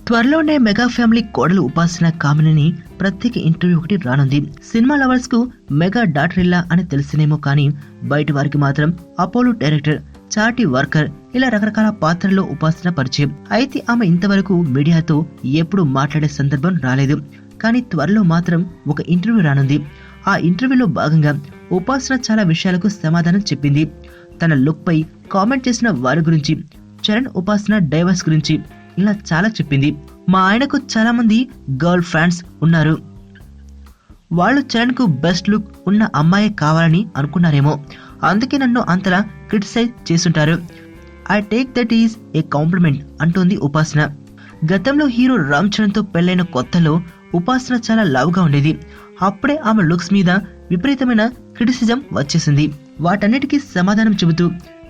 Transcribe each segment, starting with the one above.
త్వరలోనే mega family కోడలు ఉపాసన కామినిని ప్రత్యేక ఇంటర్వ్యూ ఒకటి రానుంది. సినిమా లవర్స్ కు మెగా డాటరిల్లా అని తెలిసినేమో కానీ బయట వారికి మాత్రం అపోలో డైరెక్టర్, చాటి వర్కర్ ఇలా రకరకాల పాత్రల్లో ఉపాసన పరిచయం. అయితే ఆమె ఇంతవరకు మీడియాతో ఎప్పుడు మాట్లాడే సందర్భం రాలేదు. కానీ త్వరలో మాత్రం ఒక ఇంటర్వ్యూ రానుంది. ఆ ఇంటర్వ్యూలో భాగంగా ఉపాసన చాలా విషయాలకు సమాధానం చెప్పింది. తన లుక్ పై కామెంట్ చేసిన వారి గురించి, చరణ్ ఉపాసన డైవర్స్ గురించి ఇలా చాలా చెప్పింది. మా ఆయనకు చాలా మంది గర్ల్ ఫ్రెండ్స్ ఉన్నారు. వాళ్ళు చరణ్ కు బెస్ట్ లుక్ ఉన్న అమ్మాయి కావాలని అనుకున్నారేమో, అందుకే నన్ను అంతలా క్రిటిసైజ్ చేస్తుంటారు. I take that is a compliment అంటోంది ఉపాసన. గతంలో హీరో రామ్ చరణ్ తో పెళ్లైన కొత్తలో ఉపాసన చాలా లావుగా ఉండేది. అప్పుడే ఆమె లుక్స్ మీద విపరీతమైన క్రిటిసిజం వచ్చేసింది. వాటన్నిటికీ సమాధానం చెబుతూ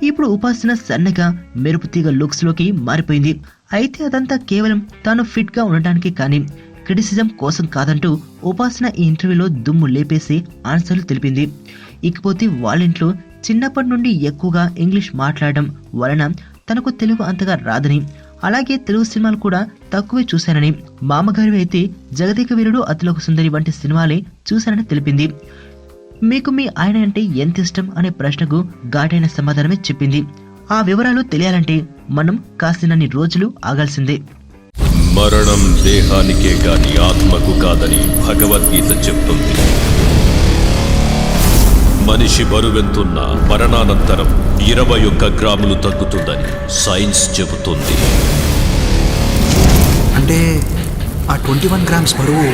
ఇప్పుడు ఉపాసన సన్నగా మెరుపు తీగ లుక్స్ లోకి మారిపోయింది. అయితే అదంతా కేవలం తాను ఫిట్ గా ఉండటానికి కానీ క్రిటిసిజం కోసం కాదంటూ ఉపాసన ఈ ఇంటర్వ్యూలో దుమ్ము లేపేసి ఆన్సర్లు తెలిపింది. ఇకపోతే వాళ్ళింట్లో చిన్నప్పటి నుండి ఎక్కువగా ఇంగ్లీష్ మాట్లాడడం వలన తనకు తెలుగు అంతగా రాదని, అలాగే తెలుగు సినిమాలు కూడా తక్కువే చూశానని, మామగారి అయితే జగదేక వీరుడు, అతిలోక సుందరి వంటి సినిమాలే చూశానని తెలిపింది. మీకు మీ ఆయన అంటే ఎంత ఇష్టం అనే ప్రశ్నకు ఘాటైన సమాధానమే చెప్పింది. ఆ వివరాలు తెలియాలంటే మనం కాసినన్ని రోజులు ఆగాల్సిందే. మరణం దేహానికే గాని ఆత్మకు కాదని భగవద్గీత చెప్తుంది. మనిషి బరువెంతున్న మరణానంతరం 21 గ్రాములు తగ్గుతుందని సైన్స్ చెబుతుంది. అంటే ఆ 21 గ్రామ్స్ బరువు